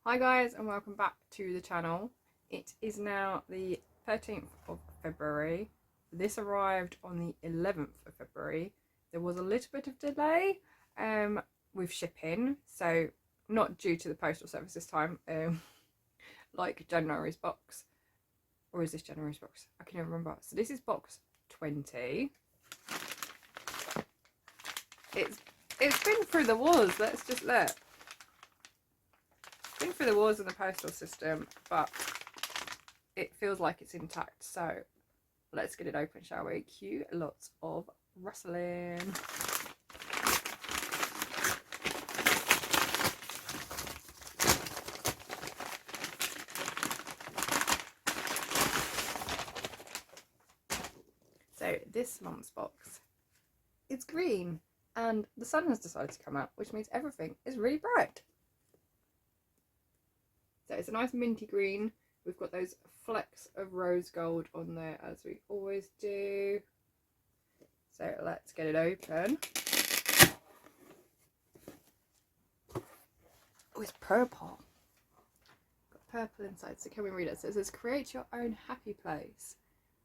Hi guys, and welcome back to the channel. It is now the 13th of February. This arrived on the 11th of February. There was a little bit of delay with shipping, so not due to the postal service this time, like January's box. Or is this January's box? I can never remember. So this is box 20. It's been through the wars, let's just look. Been through the wars in the postal system, but it feels like it's intact, so let's get it open, shall we? Cue lots of rustling. So this month's box is green and the sun has decided to come out, which means everything is really bright. So it's a nice minty green. We've got those flecks of rose gold on there, as we always do. So let's get it open. Oh, it's purple. Got purple inside, so can we read it? So it says, create your own happy place.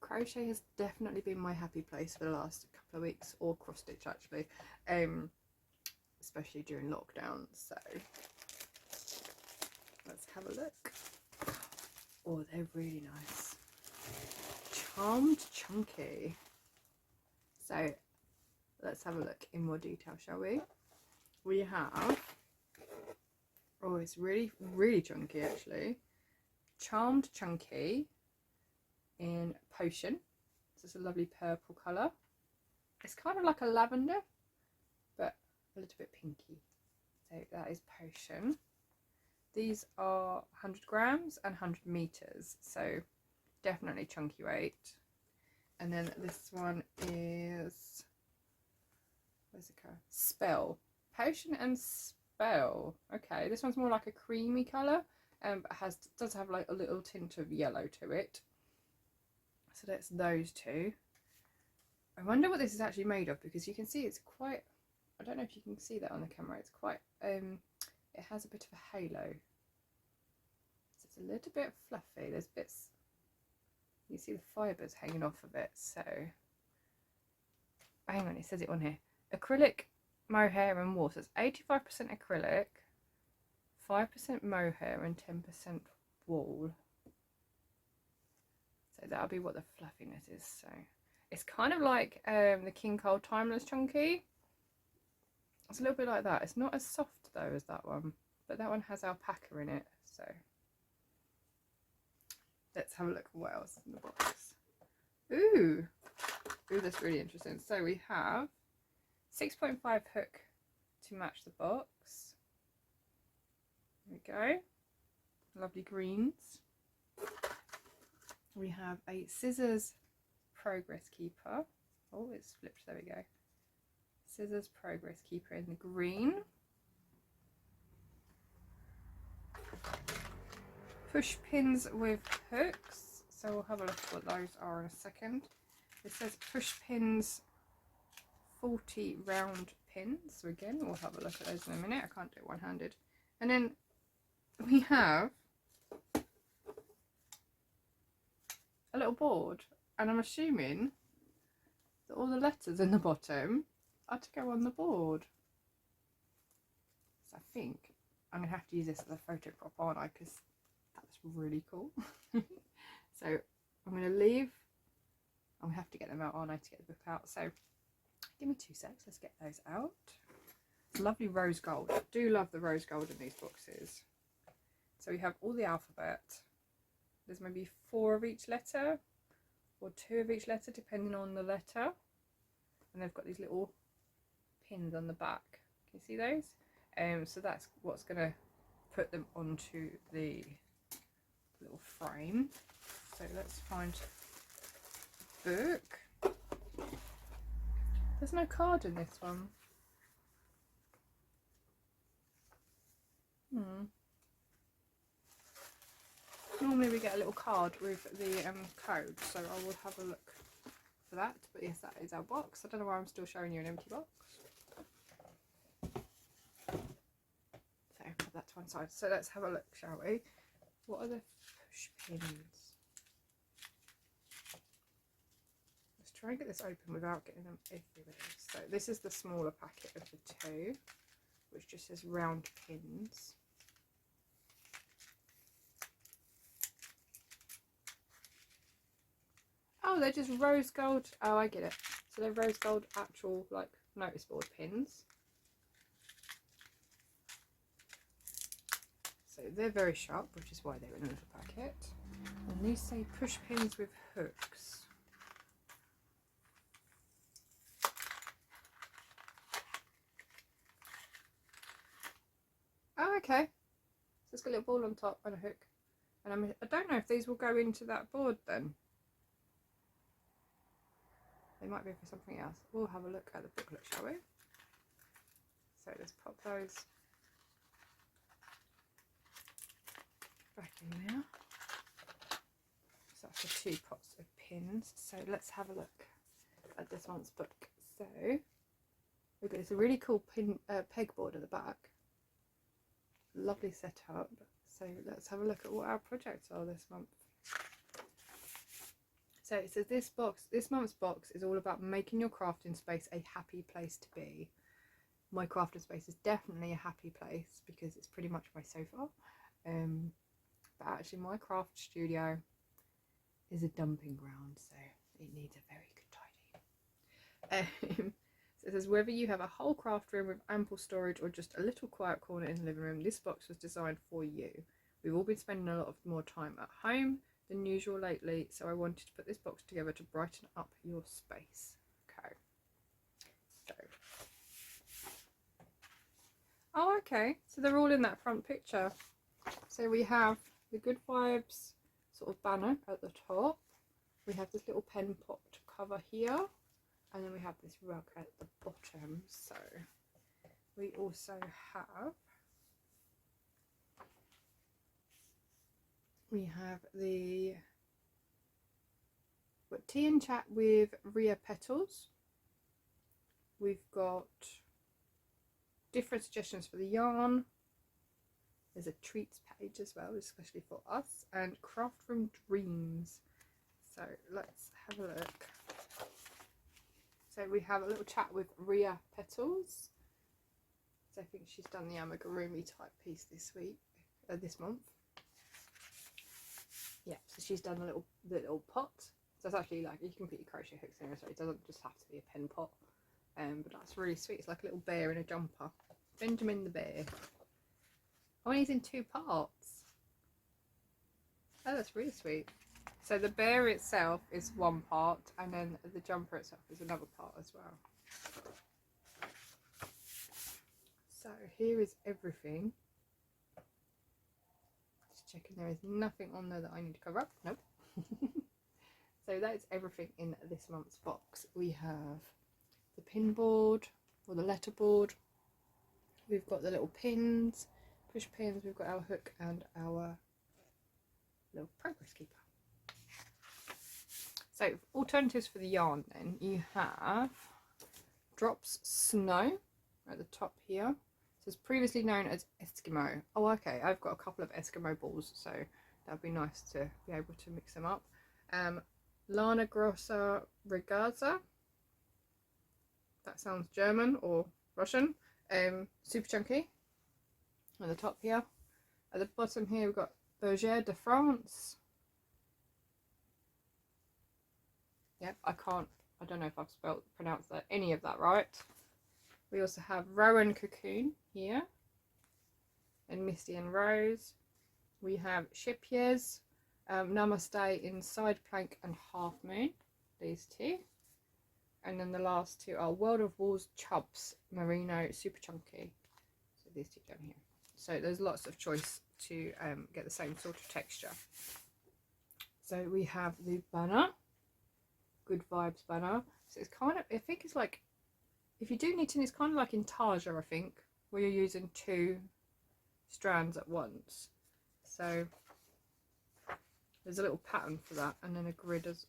Crochet has definitely been my happy place for the last couple of weeks, or cross stitch actually, especially during lockdown. So let's have a look. Oh, they're really nice. Charmed Chunky. So let's have a look in more detail, shall we? We have, oh, it's really, really chunky actually. Charmed Chunky in Potion. This is a lovely purple colour. It's kind of like a lavender, but a little bit pinky. So that is Potion. These are 100 grams and 100 meters, so definitely chunky weight. And then this one is, where's it go? Spell. Potion and Spell. Okay, this one's more like a creamy colour, but does have like a little tint of yellow to it. So that's those two. I wonder what this is actually made of, because you can see it's quite, I don't know if you can see that on the camera, it's quite, it has a bit of a halo. So it's a little bit fluffy, there's bits, you see the fibres hanging off of it, so, hang on, it says it on here. Acrylic, mohair and wool, so it's 85% acrylic, 5% mohair and 10% wool. So that'll be what the fluffiness is. So it's kind of like the King Cole Timeless Chunky. It's a little bit like that. It's not as soft though as that one, but that one has alpaca in it. So let's have a look at what else is in the box. Ooh, that's really interesting. So we have 6.5 hook to match the box. There we go. Lovely greens. We have a scissors progress keeper. Oh, it's flipped, there we go. Scissors progress keeper in the green. Push pins with hooks. So we'll have a look at what those are in a second. It says push pins 40 round pins. So again, we'll have a look at those in a minute. I can't do it one-handed. And then we have a little board, and I'm assuming that all the letters in the bottom are to go on the board. So I think I'm going to have to use this as a photo prop, aren't I? Because that's really cool. So I'm going to leave. I'm going to have to get them out, aren't I, to get the book out. So give me 2 secs. Let's get those out. It's lovely rose gold. I do love the rose gold in these boxes. So we have all the alphabet. There's maybe 4 of each letter, or 2 of each letter, depending on the letter. And they've got these little pins on the back. Can you see those? So that's what's going to put them onto the little frame. So let's find the book. There's no card in this one. Normally we get a little card with the code, so I will have a look for that. But yes, that is our box. I don't know why I'm still showing you an empty box. So that to one side. So let's have a look, shall we? What are the push pins? Let's try and get this open without getting them everywhere. So this is the smaller packet of the two, which just says round pins. Oh, they're just rose gold. Oh, I get it. So they're rose gold actual like notice board pins. So they're very sharp, which is why they're in a little packet. And these say push pins with hooks. Oh, okay. So it's got a little ball on top and a hook. And I don't know if these will go into that board then. They might be for something else. We'll have a look at the booklet, shall we? So let's pop those back in there. So that's the 2 pots of pins. So let's have a look at this month's book. So we've got this really cool pegboard at the back. Lovely setup. So let's have a look at what our projects are this month. So it says this month's box is all about making your crafting space a happy place to be. My crafting space is definitely a happy place because it's pretty much my sofa. But actually my craft studio is a dumping ground, so it needs a very good tidy. So it says whether you have a whole craft room with ample storage or just a little quiet corner in the living room, this box was designed for you. We've all been spending a lot of more time at home than usual lately, so I wanted to put this box together to brighten up your space. Okay. So. Oh, okay. So they're all in that front picture. So we have the Good Vibes sort of banner at the top. We have this little pen pot cover here. And then we have this rug at the bottom. So we also have the tea and chat with Rhea Petals. We've got different suggestions for the yarn. There's a treats page as well, especially for us, and craft room dreams. So let's have a look. So we have a little chat with Rhea Petals. So I think she's done the amigurumi type piece this week, this month. Yeah, so she's done the little pot. So it's actually like you can put your crochet hooks in there, so it doesn't just have to be a pen pot. But that's really sweet. It's like a little bear in a jumper. Benjamin the bear. Oh, and he's in 2 parts. Oh, that's really sweet. So the bear itself is 1 part, and then the jumper itself is another part as well. So here is everything. Just checking there is nothing on there that I need to cover up. Nope. So that is everything in this month's box. We have the pin board, or the letter board. We've got the little pins, push pins. We've got our hook and our little progress keeper. So alternatives for the yarn then, you have Drops Snow at the top here. It says previously known as Eskimo. Oh, okay, I've got a couple of Eskimo balls, so that'd be nice to be able to mix them up. Lana Grossa Regazza. That sounds German or Russian. Super Chunky at the top here. At the bottom here we've got Bergère de France. Yep, I don't know if I've pronounced any of that right. We also have Rowan Cocoon here, and Misty and Rose. We have Shipyears, Namaste in Side Plank and Half Moon, these 2. And then the last 2 are World of Wars Chubs, Merino, Super Chunky. So these 2 down here. So there's lots of choice to get the same sort of texture. So we have the banner. Good Vibes banner. So it's kind of, I think it's like, if you do knitting, it's kind of like intarsia, I think, where you're using 2 strands at once. So there's a little pattern for that, and then a grid as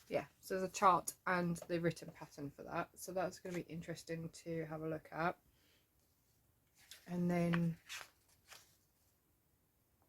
yeah, so there's a chart and the written pattern for that. So that's going to be interesting to have a look at. And then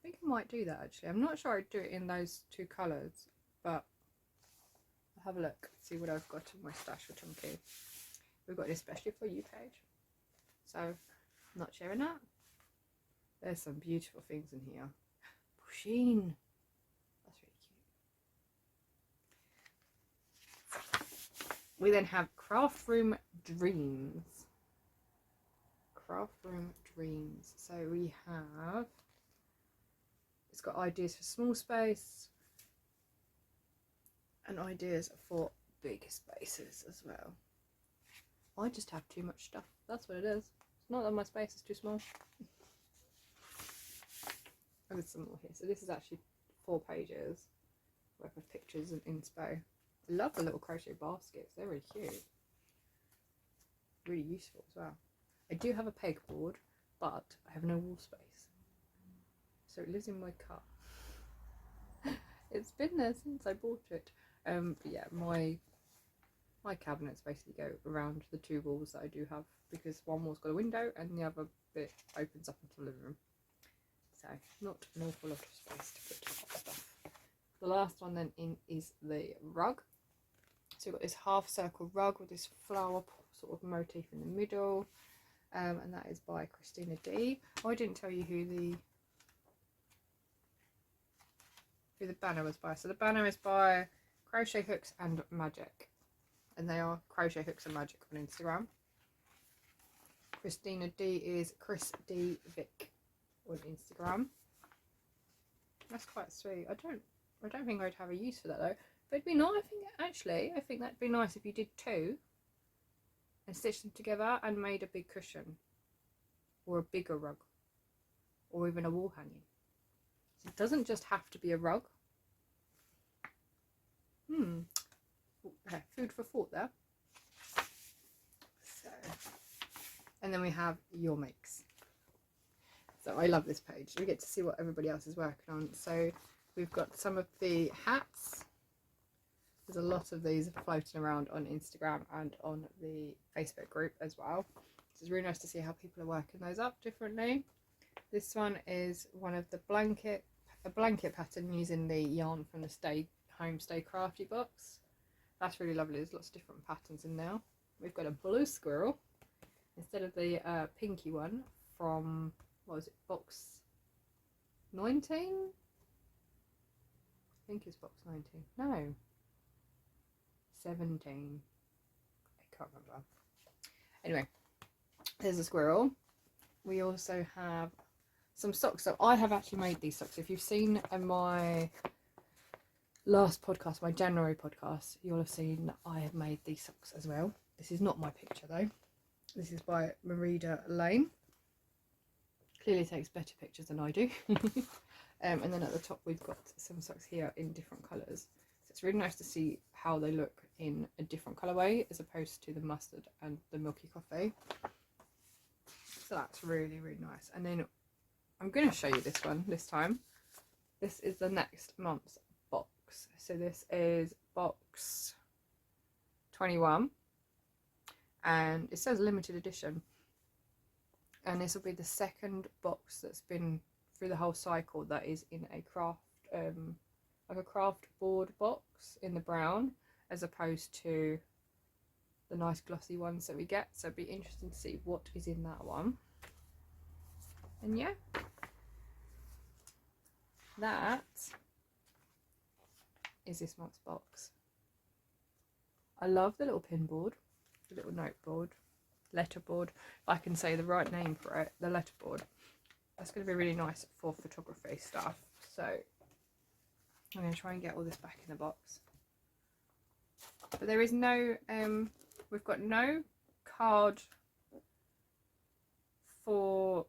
I think I might do that actually. I'm not sure I'd do it in those two colours, but I'll have a look, see what I've got in my stash for Chunky. We've got an especially for you page, so I'm not sharing that. There's some beautiful things in here. Pusheen, that's really cute. We then have Craft Room Dreams. Craft Room Dreams. So we have, it's got ideas for small space and ideas for bigger spaces as well. I just have too much stuff. That's what it is. It's not that my space is too small. Oh, there's some more here. So this is actually 4 pages worth of pictures and inspo. I love the little crochet baskets. They're really cute. Really useful as well. I do have a pegboard, but I have no wall space. So it lives in my car. It's been there since I bought it. But yeah, my cabinets basically go around the 2 walls that I do have, because one wall's got a window and the other bit opens up into the living room. So not an awful lot of space to put stuff. The last one then in is the rug. So we've got this half circle rug with this flower sort of motif in the middle, and that is by Christina D. Oh, I didn't tell you who the banner was by. So the banner is by Crochet Hooks and Magic, and they are Crochet Hooks and Magic on Instagram. Christina D is Chris D Vic on Instagram. That's quite sweet. I don't think I'd have a use for that though. But it'd be nice. I think that'd be nice if you did 2 and stitched them together and made a big cushion, or a bigger rug, or even a wall hanging. So it doesn't just have to be a rug. Okay, food for thought there. So, and then we have your makes. So I love this page. We get to see what everybody else is working on. So we've got some of the hats. There's a lot of these floating around on Instagram and on the Facebook group as well. So it's really nice to see how people are working those up differently. This one is one of the a blanket pattern using the yarn from the Stay Home Stay Crafty box. That's really lovely. There's lots of different patterns in there. We've got a blue squirrel instead of the pinky one from, what was it, box 19? I think it's box 19. No, 17. I can't remember. Anyway, there's a squirrel. We also have some socks. So I have actually made these socks. If you've seen in my last podcast, my January podcast, you'll have seen that I have made these socks as well. This is not my picture though. This is by Marida Lane. Clearly takes better pictures than I do. And then at the top we've got some socks here in different colours. So it's really nice to see how they look in a different colourway as opposed to the mustard and the milky coffee. So that's really, really nice. And then I'm going to show you this one this time. This is the next month's box. So this is box 21. And it says limited edition. And this will be the second box that's been through the whole cycle that is in a craft, like a craft board box in the brown, as opposed to the nice glossy ones that we get. So it'd be interesting to see what is in that one. And yeah, that is this month's box. I love the little pin board, the little note board, letter board, if I can say the right name for it, the letter board. That's going to be really nice for photography stuff. So I'm going to try and get all this back in the box. But there is no, we've got no card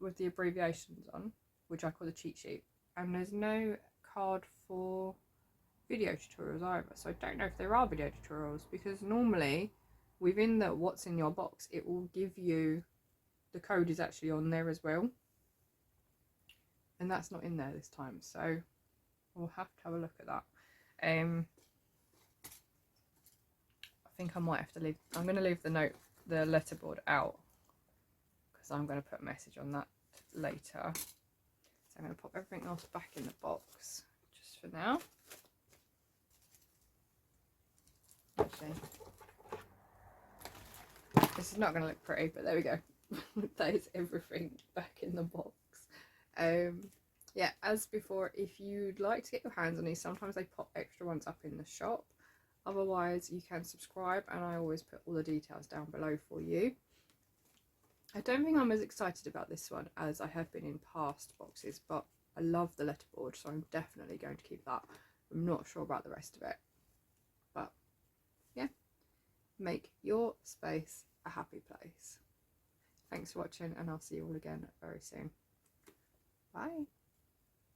with the abbreviations on, which I call the cheat sheet. And there's no card for video tutorials either. So I don't know if there are video tutorials, because normally within the what's in your box, it will give you, the code is actually on there as well. And that's not in there this time. So we'll have to have a look at that. I think I might have to leave, I'm going to leave the letterboard out, because because I'm going to put a message on that later. So I'm going to pop everything else back in the box just for now. Actually, this is not going to look pretty, but there we go. That is everything back in the box. Yeah, as before, if you'd like to get your hands on these, sometimes they pop extra ones up in the shop. Otherwise, you can subscribe, and I always put all the details down below for you. I don't think I'm as excited about this one as I have been in past boxes, but I love the letterboard, so I'm definitely going to keep that. I'm not sure about the rest of it, but yeah, make your space a happy place. Thanks for watching, and I'll see you all again very soon. Bye.